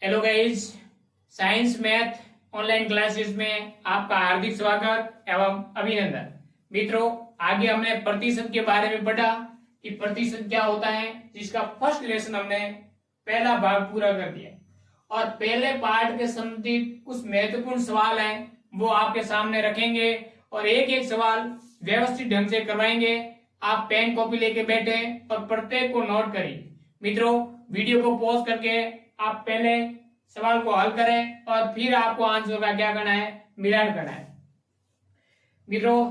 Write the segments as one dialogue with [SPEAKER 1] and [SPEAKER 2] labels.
[SPEAKER 1] Hello guys, science math online classes में आपका हार्दिक स्वागत एवं अभिनंदन। मित्रों, आगे हमने प्रतिशत के बारे में पढ़ा कि प्रतिशत क्या होता है, जिसका फर्स्ट लेसन हमने पहला भाग पूरा कर दिया और पहले पार्ट के संबंधित कुछ महत्वपूर्ण सवाल हैं वो आपके सामने रखेंगे और एक एक सवाल व्यवस्थित ढंग से करवाएंगे। आप पेन कॉपी लेके बैठे और प्रत्येक को नोट करिए। मित्रों, वीडियो को पॉज करके आप पहले सवाल को हल करें और फिर आपको आंसर का क्या करना है, मिलान करना है। मित्रों,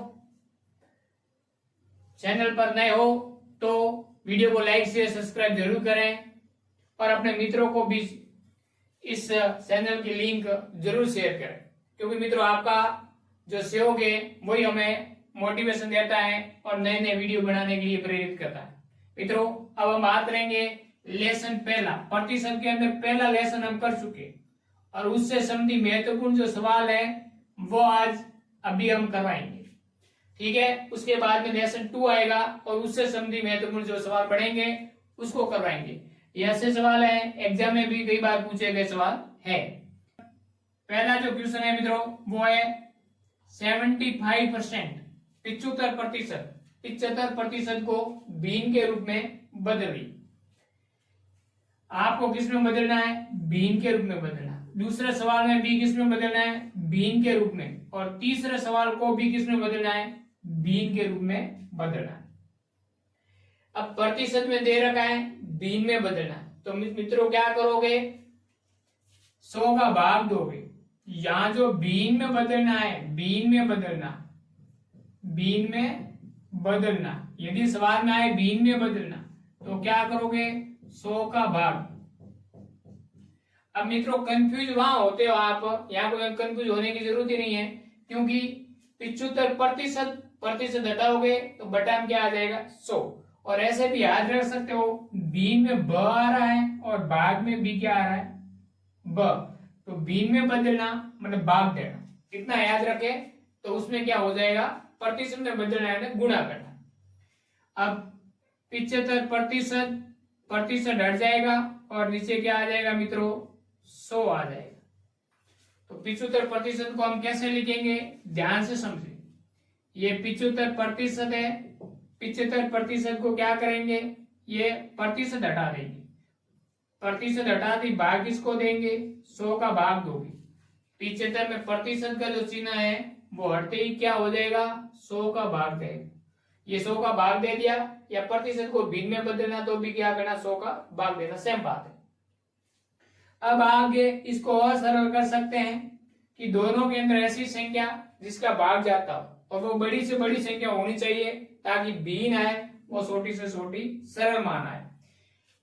[SPEAKER 1] चैनल पर नए हो तो वीडियो को लाइक शेयर सब्सक्राइब जरूर करें और अपने मित्रों को भी इस चैनल की लिंक जरूर शेयर करें, क्योंकि मित्रों आपका जो सहयोग है वही हमें मोटिवेशन देता है और नए नए वीडियो बनाने के लिए प्रेरित करता है। मित्रों, अब हम बात करेंगे लेसन पहला। प्रतिशत के अंदर पहला लेसन हम कर चुके और उससे संबंधित महत्वपूर्ण जो सवाल है वो आज अभी हम करवाएंगे। ठीक है, उसके बाद में लेसन 2 आएगा और उससे संबंधित महत्वपूर्ण जो सवाल पढ़ेंगे उसको करवाएंगे। ये ऐसे सवाल है, एग्जाम में भी कई बार पूछे गए सवाल है। पहला जो क्वेश्चन है मित्रों वो है 75%, 75% को बीन के रूप में बदलिए। आपको किस में बदलना है? बीन के रूप में बदलना। दूसरे सवाल में भी किस में बदलना है? बीन के रूप में। और तीसरे सवाल को भी किस में बदलना है? बीन के रूप में बदलना है। अब प्रतिशत में दे रखा है, बीन में बदलना है, तो मित्रों क्या करोगे? 100 का भाग दोगे। यहां जो बीन में बदलना है, बीन में बदलना, बीन में बदलना। यदि सवाल में आए बीन में बदलना तो क्या करोगे? 100 का भाग। अब मित्रों कंफ्यूज वहां होते हो आप, यहाँ कोई कंफ्यूज होने की जरूरत ही नहीं है, क्योंकि 75% हटाओगे तो बटा में क्या आ जाएगा? 100। और ऐसे भी याद रख सकते हो, बीन में ब आ रहा है और भाग में भी क्या आ रहा है? ब। तो बीन में बदलना मतलब भाग देना, इतना याद रखे तो उसमें क्या हो जाएगा? प्रतिशत में बदलना है, गुणा करना। अब 75% हट जाएगा और नीचे क्या आ जाएगा मित्रों? 100 आ जाएगा। तो 75% को हम कैसे लिखेंगे? ध्यान से समझे। ये 75% है, 75% को क्या करेंगे? ये प्रतिशत हटा देंगे। प्रतिशत हटा दी, भाग किसको देंगे? 100 का भाग दोगे। 75 में प्रतिशत का जो चिन्ह है वो हटते ही क्या हो जाएगा? 100 का भाग देगा। ये 100 का भाग दे दिया, या प्रतिशत को भिन्न में बदलना तो भी क्या करना? 100 का भाग देना, सेम बात है। अब आगे इसको और सरल कर सकते हैं कि दोनों के अंदर ऐसी संख्या जिसका भाग जाता हो और वो बड़ी से बड़ी संख्या होनी चाहिए, ताकि भिन्न आए वो छोटी से छोटी सरल मान आए।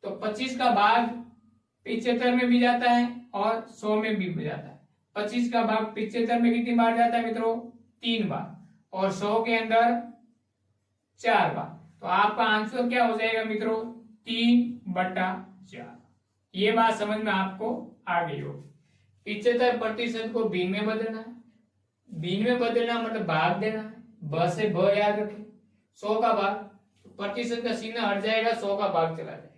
[SPEAKER 1] तो 25 का भाग 75 में भी जाता है और 100 में भी जाता है। 25 का भाग 75 में कितनी बार जाता है मित्रों? 3 बार। और 100 के अंदर 4 बार। तो आपका आंसर क्या हो जाएगा मित्रों? 3/4। ये बात समझ में आपको आ गई हो। 75% को बीन में बदलना है। बीन में बदलना मतलब भाग देना है, ब से ब याद रखें। 100 का भाग, तो प्रतिशत का चिन्ह हट जाएगा, 100 का भाग चला जाएगा।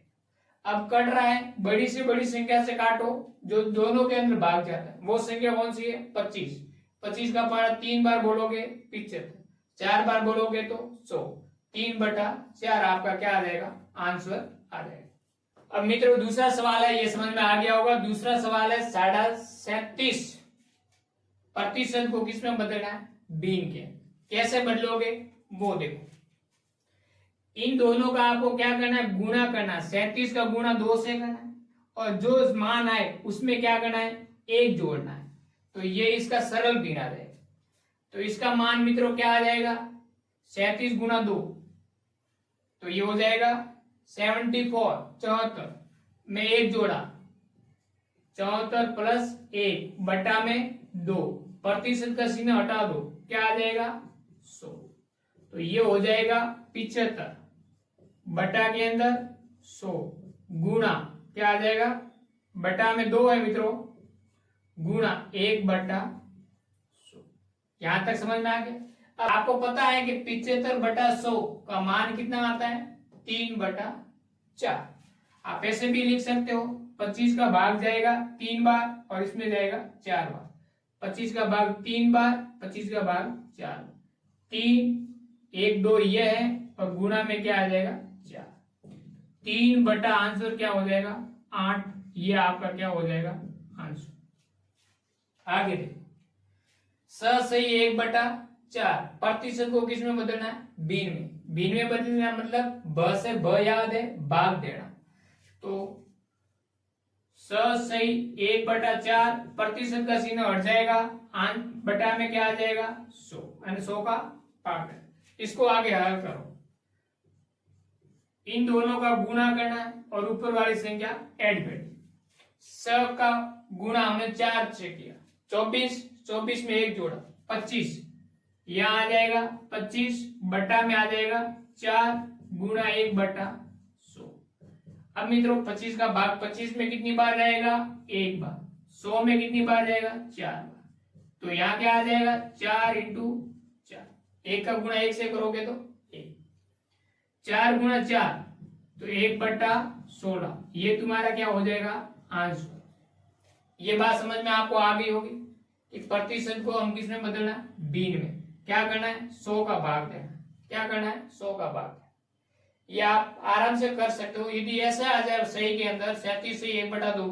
[SPEAKER 1] अब कट रहा है, बड़ी से बड़ी संख्या से काटो जो दोनों के अंदर भाग जाता है। वो संख्या कौन सी है? 25। 25 का पारा 3 बार बोलोगे 75, 4 बार बोलोगे तो 100। 3/4 आपका क्या आ जाएगा? आंसर आ जाएगा। अब मित्रों दूसरा सवाल है, ये समझ में आ गया होगा। दूसरा सवाल है 37% को किस में बदलना है? बीन के। कैसे बदलोगे वो देखो। इन दोनों का आपको क्या करना है? गुणा करना। 37 का गुणा 2 से करना है और जो मान आए उसमें क्या करना है? 1 जोड़ना है। तो ये इसका सरल बीन आ जाएगा। तो इसका मान मित्रों क्या आ जाएगा? 37 गुणा 2, तो ये हो जाएगा 74, 74 में 1 जोड़ा, 74 प्लस 1 बटा में 2, प्रतिशत का चिन्ह हटा दो, क्या आ जाएगा? 100। तो ये हो जाएगा 75 बटा के अंदर 100 गुणा क्या आ जाएगा? बटा में 2 है मित्रों, गुणा 1/100। यहां तक समझ में आ गया? अब आपको पता है कि 75/100 का मान कितना आता है? 3/4। आप ऐसे भी लिख सकते हो 25 का भाग जाएगा 3 बार और इसमें जाएगा 4 बार। 25 का भाग 3 बार, 25 का भाग 4 बार। 3 1 2 ये है और गुणा में क्या आ जाएगा 4। 3 बटा आंसर क्या हो जाएगा 8। ये आपका क्या हो जाएगा आंसर। आगे देखो सही 1 बटा 4 प्रतिशत को किसमें बदलना है बीन में। बीन में बदलना मतलब ब से ब याद है भाग देना। तो सही 1 बटा 4 प्रतिशत का चिन्ह हट जाएगा, आन बटा में क्या आ जाएगा 100 यानी 100 का भाग। इसको आगे हल करो। इन दोनों का गुणा करना है और ऊपर वाली संख्या ऐड करनी। 100 का गुणा हमने 4 से किया 24, 24 में 1 जोड़ा 25, यहां आ जाएगा 25 बटा में आ जाएगा 4 गुणा 1 बटा 100। अब मित्रों 25 का भाग 25 में कितनी बार जाएगा 1 बार, 100 में कितनी बार जाएगा 4 बार। तो यहाँ क्या आ जाएगा 4 इंटू 4। 1 का गुणा 1 से करोगे तो 1, 4 गुणा 4 तो 1 बटा 16। ये तुम्हारा क्या हो जाएगा आंसर। ये बात समझ में आपको आ गई होगी। एक प्रतिशत को हम किसमें बदलना है बीन में। क्या करना है 100 का भाग देना। क्या करना है 100 का भाग। ये आप आराम से कर सकते हो। यदि ऐसा आ जाए सही के अंदर 37 से 1 बटा 2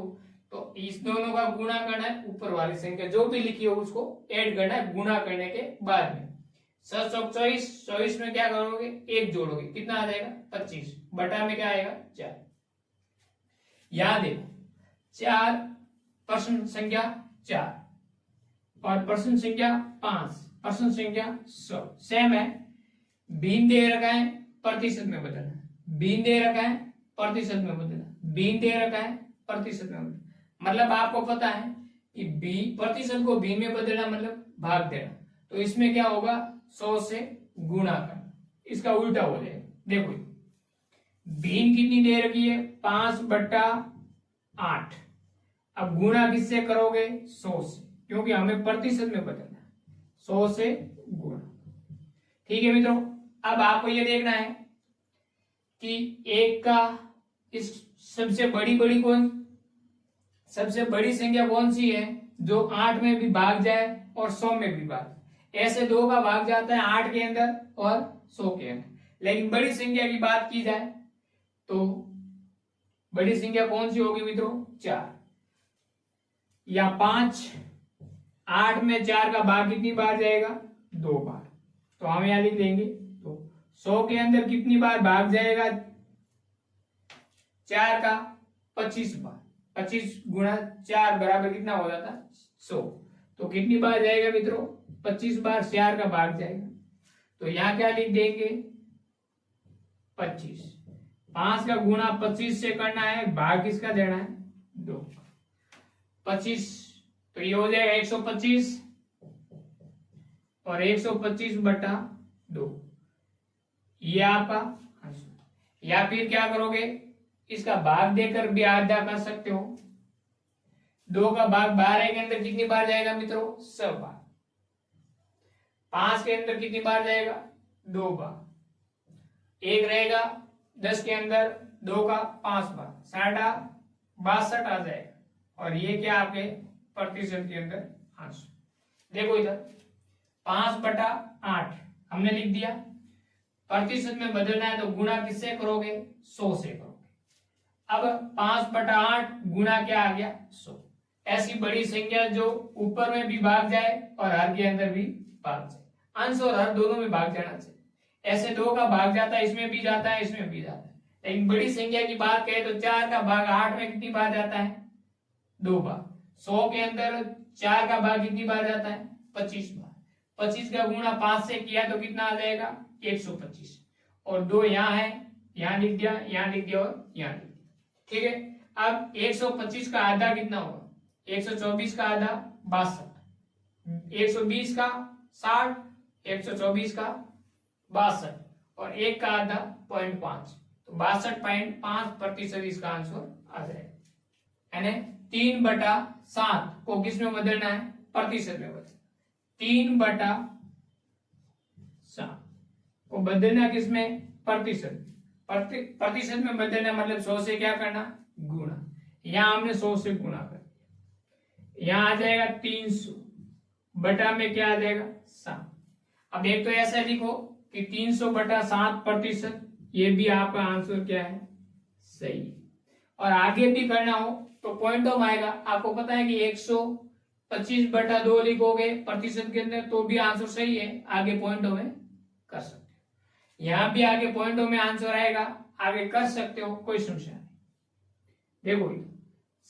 [SPEAKER 1] तो इस दोनों का गुणा करना है, ऊपर वाली संख्या जो भी लिखी हो उसको ऐड करना है गुणा करने के बाद में। 724, 24 में क्या करोगे 1 जोड़ोगे कितना आ जाएगा 25 बटा में क्या आएगा 4। यहां देखो 4 प्रश्न संख्या 4 और प्रश्न संख्या 5, प्रश्न संख्या 100 सेम है। बीन दे रखा है प्रतिशत में बदलना, बीन दे रखा है प्रतिशत में बदलना, बीन दे रखा है प्रतिशत में बदलना। मतलब आपको पता है कि बी प्रतिशत को बीन में बदलना मतलब भाग देना। तो इसमें क्या होगा 100 से गुणा करना, इसका उल्टा हो जाएगा। देखो बीन कितनी दे रखी है 5 बटा 8। अब गुणा किससे करोगे 100 से, क्योंकि हमें प्रतिशत में बदलना है। 100 से गुणा। ठीक है मित्रों, अब आपको ये देखना है कि एक का इस सबसे बड़ी संख्या कौन सी है जो 8 में भी भाग जाए और 100 में भी भाग। ऐसे 2 का भाग जाता है 8 के अंदर और 100 के अंदर। लेकिन बड़ी संख्या की बात की जाए तो बड़ी संख्या कौन सी होगी मित्रों 4 या 5। 8 में 4 का भाग कितनी बार जाएगा 2 बार। तो हम यहां लिख देंगे तो 100 के अंदर कितनी बार भाग जाएगा 4 का 25 बार। 25 गुणा 4 बराबर कितना हो जाता 100। तो कितनी बार जाएगा मित्रों 25 बार 4 का भाग जाएगा। तो यहां क्या लिख देंगे 25। 5 का गुणा 25 से करना है, भाग किसका देना है 2। 25 तो ये हो जाएगा 125 और 125 बटा 2 ये आपका आंसर। या फिर क्या करोगे इसका भाग देकर भी आधा कर सकते हो। 2 का भाग 12 के अंदर कितनी बार जाएगा मित्रों 100 बार। 5 के अंदर कितनी बार जाएगा 2 बार। 1 रहेगा 10 के अंदर 2 का 5 बार, 62 आ जाएगा। और ये क्या आपके प्रतिशत के अंदर आंसर। देखो इधर 5 बटा 8 हमने लिख दिया। प्रतिशत में बदलना है तो गुणा किससे करोगे 100 से करोगे। अब 5 बटा 8 गुणा क्या आ गया 100। ऐसी बड़ी संख्या जो ऊपर में भी भाग जाए और हर के अंदर भी भाग जाए। अंश और हर दोनों में भाग जाना चाहिए। ऐसे 2 का भाग जाता है, इसमें भी जाता है, इसमें भी जाता है। लेकिन बड़ी संख्या की बात करें तो 4 का भाग 8 में कितनी बार जाता है 2 बार। 100 के अंदर 4 का भाग कितनी बार जाता है 25 बार। 25 का गुणा 5 से किया तो कितना आ जाएगा 125। और 2 यहाँ है, यहाँ लिख दिया, यहाँ लिख दिया और यहाँ लिख दिया। ठीक है, अब 125 का आधा कितना होगा 124 का आधा 62, 120 का 60, 124 का 62 और 1 का आधा 0.5 तो 62.5% इसका आंसर आ जाएगा। यानी 3 बटा 7 को किस में बदलना है प्रतिशत में बदलना। 3 बटा 7 को बदलना किसमें प्रतिशत। प्रतिशत में बदलना मतलब 100 से क्या करना गुणा। यहां हमने 100 से गुणा कर दिया, यहां आ जाएगा 300 बटा में क्या आ जाएगा 7। अब एक तो ऐसा लिखो कि 300 बटा 7%, ये भी आपका आंसर क्या है, सही है। और आगे भी करना हो तो पॉइंटों में आएगा। आपको पता है कि 125 बटा 2 लिखोगे प्रतिशत के अंदर तो भी आंसर सही है, आगे पॉइंटों में कर सकते हो। यहां भी आगे पॉइंटों में आंसर आएगा, आगे कर सकते हो, कोई समस्या नहीं। देखो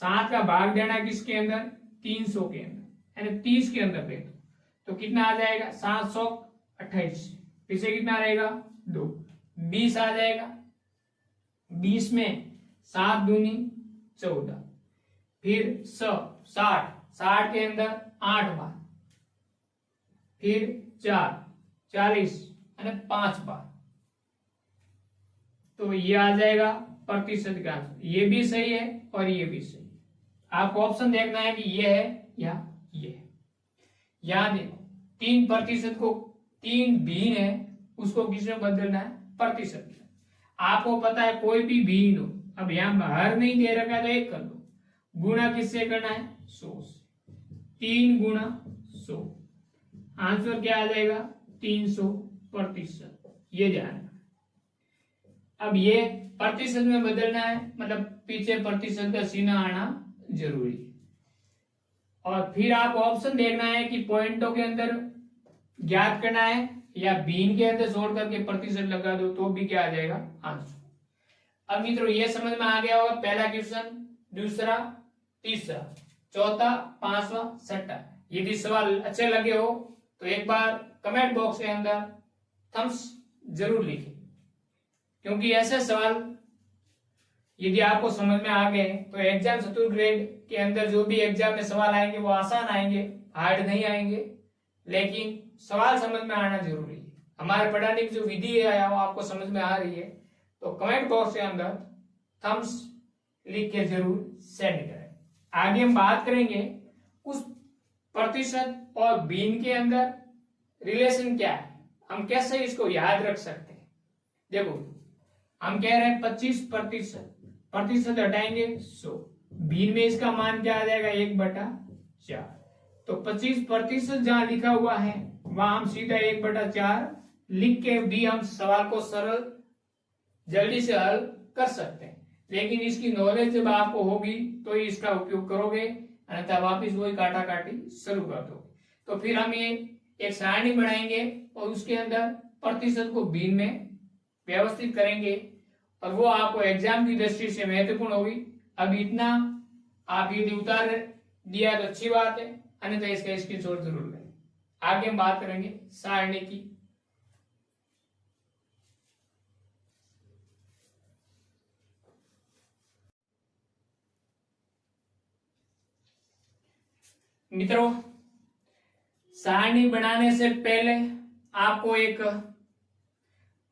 [SPEAKER 1] 7 का भाग देना किसके अंदर, 300 के अंदर, यानी 30 के अंदर दे दो तो कितना आ जाएगा 728, पीछे कितना रहेगा 2, 20 आ जाएगा। 20 में 7 दूनी 14, फिर 60, 60 के अंदर 8 बार, फिर 4, 40 यानी 5 बार, तो ये आ जाएगा प्रतिशत का आंसर। ये भी सही है और ये भी सही है। आपको ऑप्शन देखना है कि ये है या ये है। यहां देखो 3% को 3 भिन्न है, उसको किसमें बदलना है, प्रतिशत में। आपको पता है कोई भी भिन्न हो, अब यहां हर नहीं दे रखा है तो 1 कर दो, गुणा किससे करना है 100 से, 3 गुणा 100, आंसर क्या आ जाएगा 300%, ये ध्यान रखना। अब ये प्रतिशत में बदलना है, मतलब पीछे प्रतिशत का चिन्ह आना जरूरी है। और फिर आप ऑप्शन देखना है कि पॉइंटों के अंदर ज्ञात करना है या भिन्न के अंदर जोड़ करके प्रतिशत लगा दो तो भी क्या आ जाएगा आंसर। अब मित्रों ये समझ में आ गया होगा, पहला क्वेश्चन, दूसरा, तीसरा, चौथा, पांचवा, छठा। यदि सवाल अच्छे लगे हो तो एक बार कमेंट बॉक्स के अंदर थम्स जरूर लिखें, क्योंकि ऐसे सवाल यदि आपको समझ में आ गए तो एग्जाम चतुर्थ ग्रेड के अंदर जो भी एग्जाम में सवाल आएंगे वो आसान आएंगे, हार्ड नहीं आएंगे, लेकिन सवाल समझ में आना जरूरी है। हमारे पढ़ाने की जो विधि है वो आपको समझ में आ रही है तो कमेंट बॉक्स के अंदर थम्स लिख के जरूर सेंड करें। आगे हम बात करेंगे उस प्रतिशत और भिन्न के अंदर रिलेशन क्या है, हम कैसे इसको याद रख सकते हैं। देखो हम कह रहे हैं 25%, प्रतिशत हटाएंगे 100, भिन्न में इसका मान क्या आ जाएगा 1/4, तो 25% जहां लिखा हुआ है वहां हम सीधा 1/4 लिख के भी हम सवाल को सरल जल्दी से हल कर सकते हैं। लेकिन इसकी नॉलेज जब आपको होगी तो ही इसका उपयोग करोगे, अन्यथा वापिस वही काटा काटी शुरू कर दोगे। तो फिर हम ये एक सारणी बनाएंगे और उसके अंदर प्रतिशत को भिन्न में व्यवस्थित करेंगे और वो आपको एग्जाम की दृष्टि से महत्वपूर्ण होगी। अब इतना आप यदि उतार दिया तो अच्छी बात है, अन्यथा इसका स्क्रीनशॉट जरूर लें। आगे हम बात करेंगे सारणी की। मित्रों सारणी बनाने से पहले आपको एक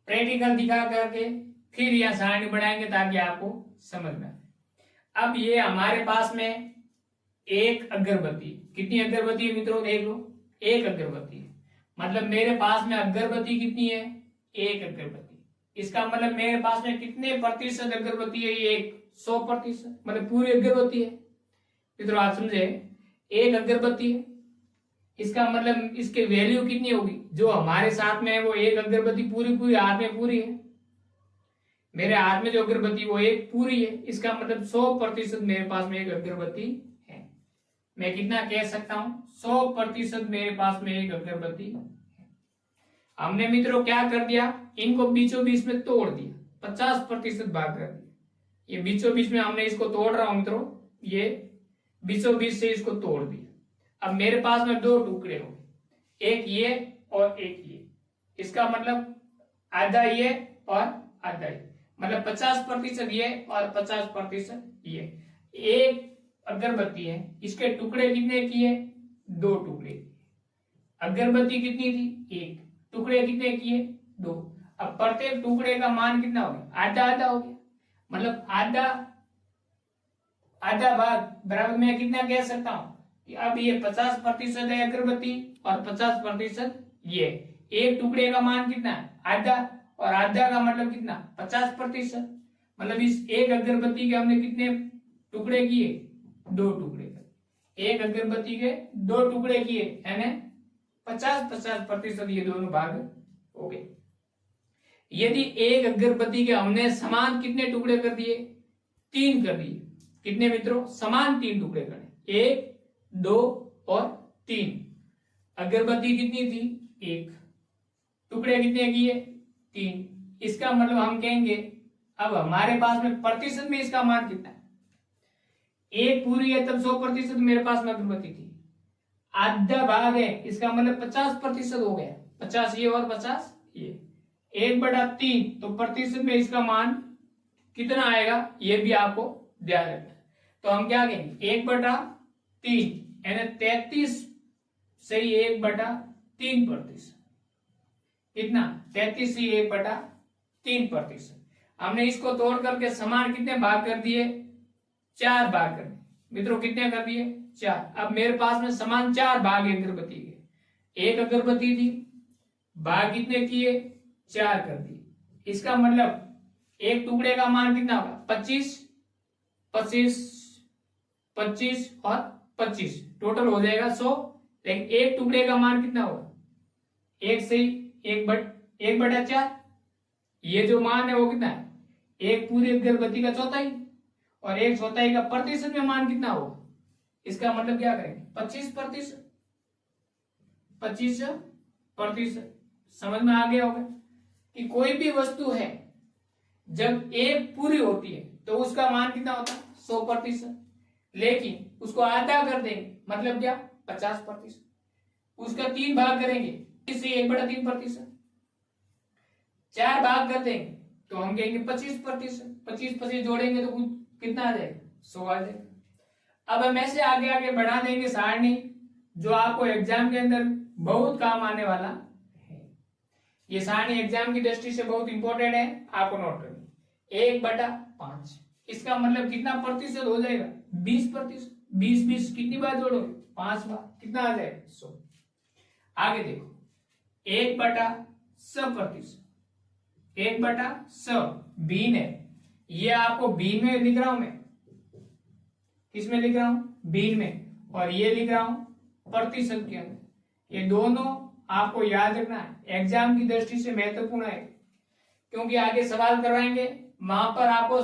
[SPEAKER 1] प्रैक्टिकल दिखा करके फिर यह सारणी बनाएंगे ताकि आपको समझ में आए। अब ये हमारे पास में एक अगरबत्ती, कितनी अगरबत्ती है मित्रों देख लो, एक अगरबत्ती है, मतलब मेरे पास में अगरबत्ती कितनी है, एक अगरबत्ती। इसका मतलब मेरे पास में कितने प्रतिशत अगरबत्ती है, ये 100%, मतलब पूरी अगरबत्ती है। मित्रों आप समझे, एक अगरबत्ती है, इसका मतलब इसके वैल्यू कितनी होगी, जो हमारे साथ में है वो एक अगरबत्ती पूरी पूरी हाथ में पूरी है, मेरे हाथ में जो अगरबत्ती वो एक पूरी है, इसका मतलब 100% मेरे पास में एक अगरबत्ती है। मैं कितना कह सकता हूं, 100% मेरे पास में एक अगरबत्ती है। हमने मित्रों क्या कर दिया, इनको बीचों बीच में तोड़ दिया, 50% भाग कर दिया। ये बीचों बीच में हमने इसको तोड़ रहा हूं मित्रों, ये बीचों बीच से इसको तोड़ दिया। अब मेरे पास में 2 टुकड़े हो, एक ये और एक ये, इसका मतलब आधा ये और आधा ये, मतलब 50% ये और 50% ये। एक अगरबत्ती है, इसके टुकड़े कितने किए, 2 टुकड़े। अगरबत्ती कितनी थी, 1, टुकड़े कितने किए, 2। अब प्रत्येक टुकड़े का मान कितना हो गया, आधा आधा हो गया, मतलब आधा आधा भाग बराबर मैं कितना कह सकता हूं कि अब ये 50% है अगरबत्ती और 50% ये। एक टुकड़े का मान कितना है, आधा, और आधा का मतलब कितना 50%, मतलब इस एक अगरबत्ती के हमने कितने टुकड़े किए, 2 टुकड़े कर, एक अगरबत्ती के 2 टुकड़े किए, यानी 50-50% ये दोनों भाग हो गए। यदि एक अगरबत्ती के हमने समान कितने टुकड़े कर दिए, 3 कर दिए। कितने मित्रों, समान 3 टुकड़े करने, 1, 2 और 3। अगरबत्ती कितनी थी, 1, टुकड़े कितने किए, 3। इसका मतलब हम कहेंगे अब हमारे पास में प्रतिशत में इसका मान कितना है, 1 पूरी है तब 100% मेरे पास में अगरबत्ती थी, आधा भाग है इसका मतलब 50% हो गया, 50 ये और 50 ये, 1/3, तो प्रतिशत में इसका मान कितना आएगा ये भी आपको ध्यान रखना। तो हम क्या कहेंगे, 1/3 यानी 33 से 1/3%, कितना, 33 से 1/3%। हमने इसको तोड़ करके समान कितने भाग कर दिए, 4 भाग कर दिए मित्रों, कितने कर दिए, 4। अब मेरे पास में समान 4 भाग है अगरबत्ती के, एक अगरबत्ती थी, भाग कितने किए, 4 कर दिए। इसका मतलब एक टुकड़े का मान कितना होगा, 25, 25, 25 और 25, टोटल हो जाएगा 100। लेकिन एक टुकड़े का मान कितना होगा, 1 से 1/4, ये जो मान है वो कितना है, एक पूरी अगरबत्ती का चौथाई, और 1/4 का प्रतिशत में मान कितना होगा, इसका मतलब क्या करेंगे, 25%, 25%। समझ में आ गया होगा कि कोई भी वस्तु है जब एक पूरी होती है तो उसका मान कितना होता है, 100%, लेकिन उसको आधा कर देंगे मतलब क्या, 50%, उसका 3 भाग करेंगे, इससे 1/3%, 4 भाग कर देंगे तो हम कहेंगे 25%, 25 जोड़ेंगे तो कितना आ जाएगा, 100 आ जाएगा। अब हम ऐसे आगे आगे बढ़ा देंगे सारणी, जो आपको एग्जाम के अंदर बहुत काम आने वाला है। ये सारणी एग्जाम की दृष्टि से बहुत इंपॉर्टेंट है, आपको नोट करनी। 1/5, इसका मतलब कितना प्रतिशत हो जाएगा, 20%। 20 कितनी बार जोड़ोगे, 5 बार, कितना आ जाएगा, 100। आगे देखो, 1/100%, 1/100 भिन्न है, ये आपको भिन्न में लिख रहा हूं मैं, किसमें लिख रहा हूं, भिन्न में, और ये लिख रहा हूं प्रतिशत के अंदर। ये दोनों आपको याद रखना है, एग्जाम की दृष्टि से महत्वपूर्ण है, क्योंकि आगे सवाल करवाएंगे, वहां पर आपको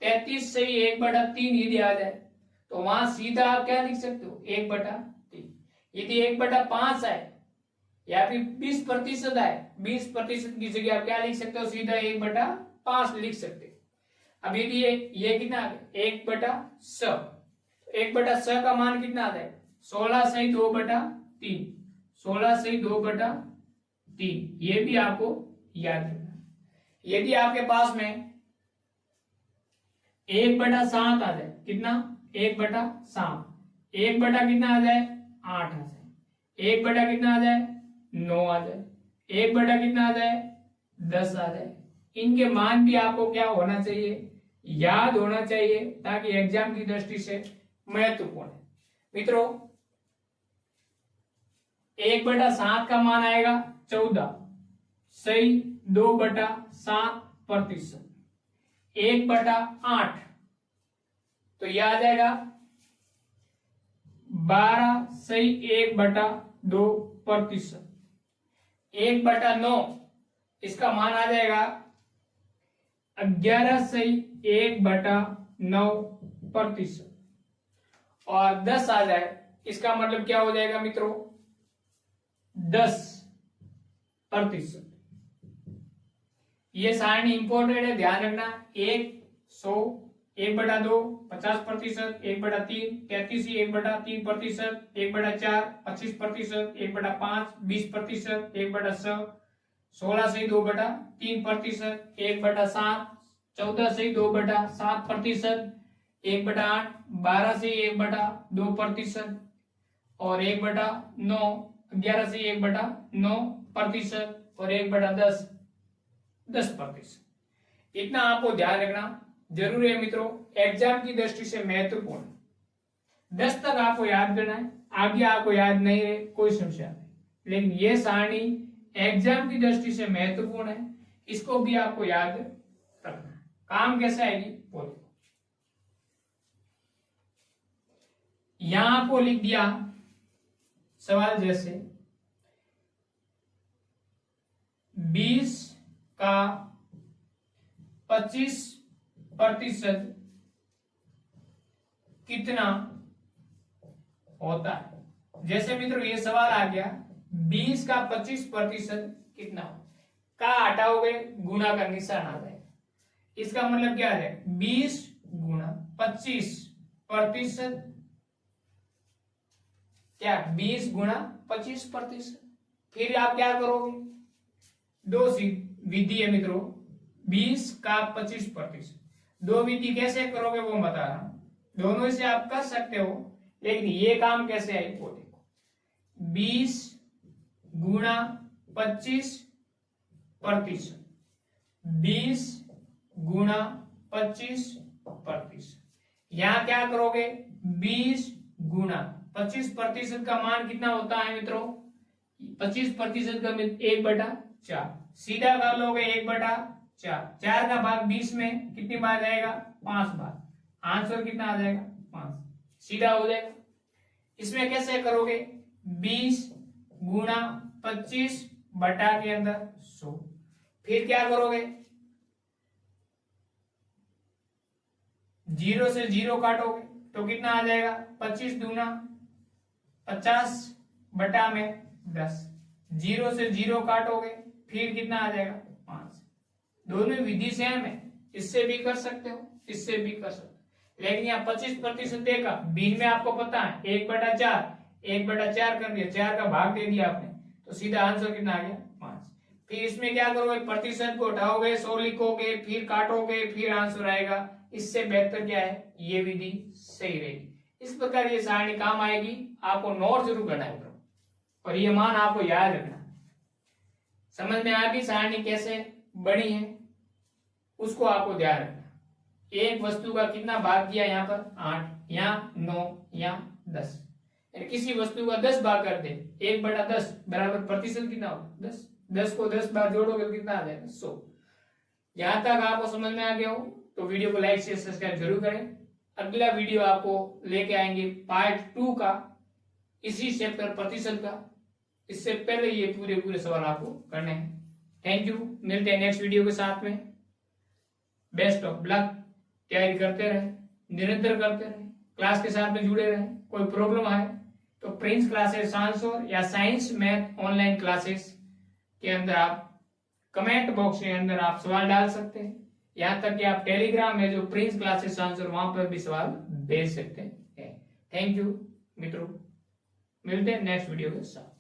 [SPEAKER 1] 33 से 1/3 यदि आ जाए तो वहां सीधा आप क्या लिख सकते हो, 1/3। यदि 1/5 आए या फिर 20% आए, 20% की जगह आप क्या लिख सकते हो, सीधा 1/5 लिख सकते हो। अब यदि ये कितना आ गया, 1/100, 1/100 का मान कितना आ जाए, 16 से 2/3, 16 से 2/3, ये भी आपको याद रखना। यदि आपके पास में 1/7 आ जाए, कितना, 1/7, 1/ कितना आ जाए, 8 आ जाए, 1/ कितना आ जाए, 9 आ जाए, 1/ कितना आ जाए, 10 आ जाए। इनके मान भी आपको क्या होना चाहिए, याद होना चाहिए, ताकि एग्जाम की दृष्टि से महत्वपूर्ण है। मित्रों 1/7 का मान आएगा 14, सही 2/7%। 1/8 तो यह आ जाएगा 12, सही 1/2%। 1/9 इसका मान आ जाएगा 11, सही 1/9%। और 10 आ जाए, इसका मतलब क्या हो जाएगा मित्रों, 10%। ये सारणी इंपॉर्टेंट है, ध्यान रखना। 1, 100, 1/2, 50%, 1/3, 33, 1/3%, 1/4, 25%, 1/5, 20%, 1/100, 16 से 2/3%, 1/7, 14 से 2/7%, 1/8, 12 से 1/2%, और 1/9, 11 से 1/9%, और 1/10, 10%। इतना आपको ध्यान रखना जरूरी है मित्रों, एग्जाम की दृष्टि से महत्वपूर्ण। 10 तक आपको याद करना है, आगे आपको याद नहीं है कोई समस्या नहीं, लेकिन यह सारणी एग्जाम की दृष्टि से महत्वपूर्ण है, इसको भी आपको याद रखना है। काम कैसा आएगी बोलो। यहां आपको लिख दिया सवाल जैसे 20 का 25% कितना होता है। जैसे मित्रों ये सवाल आ गया 20 का 25% कितना हो, का हटाओगे गुणा का निशान आ जाएगा। इसका मतलब क्या है 20 गुणा 25%, क्या 20 गुणा 25%। फिर आप क्या करोगे, दो सी विधि है मित्रों, 20 का 25%। दो विधि कैसे करोगे वो बता रहा हूं, दोनों से आप कर सकते हो, लेकिन ये काम कैसे है वो देखो। 20 गुणा 25%, 20 गुणा 25%। यहां क्या करोगे 20 गुणा 25% का मान कितना होता है मित्रों, 25% का 1/4, सीधा कर लोगे 1/4, 4 का भाग 20 में कितनी बार जाएगा 5 बार, आंसर कितना आ जाएगा 5, सीधा हो जाएगा। इसमें कैसे करोगे 20 गुणा 25 बटा के अंदर 100, फिर क्या करोगे 0 से 0 काटोगे तो कितना आ जाएगा 25 दूना 50 बटा में 10, 0 से 0 काटोगे फिर कितना आ जाएगा 5। दोनों विधि सेम है, इससे भी कर सकते हो इससे भी कर सकते हो, लेकिन यहाँ 25% देगा, बीच में आपको पता है 1/4 कर दिया, 4 का भाग दे दिया आपने, तो सीधा आंसर कितना आ गया 5। फिर इसमें क्या करोगे प्रतिशत को उठाओगे 100 लिखोगे फिर काटोगे फिर आंसर आएगा। इससे बेहतर क्या है ये विधि सही रहेगी। इस प्रकार ये सारणी काम आएगी, आपको नोट जरूर करना है और ये मान आपको याद रखना। समझ में आ गई सारणी कैसे बनी है, उसको आपको ध्यान रखना। एक वस्तु का कितना भाग किया यहाँ पर 8, यहाँ 9, यहाँ 10, किसी वस्तु का 10 भाग कर दे 1/10 बराबर प्रतिशत कितना होगा 10, 10 को 10 बार जोड़ोगे तो कितना आ जाएगा 100। यहां तक आपको समझ में आ गया हो तो वीडियो को लाइक शेयर सब्सक्राइब जरूर करें। अगला वीडियो आपको लेके आएंगे पार्ट 2 का, इसी चैप्टर प्रतिशत का। इससे पहले ये पूरे सवाल आपको करने हैं। थैंक यू, मिलते हैं नेक्स्ट वीडियो के साथ में। बेस्ट ऑफ लक, तैयारी करते रहे, निरंतर करते रहे, क्लास के साथ में जुड़े रहे। कोई प्रॉब्लम है तो प्रिंस क्लासेस साइंस या साइंस मैथ ऑनलाइन क्लासेस के अंदर आप कमेंट बॉक्स के अंदर आप सवाल डाल सकते हैं। यहां तक कि आप टेलीग्राम में जो प्रिंस क्लासेस आंसर वहां पर भी सवाल भेज सकते हैं। थैंक यू मित्रों, मिलते हैं नेक्स्ट वीडियो के साथ।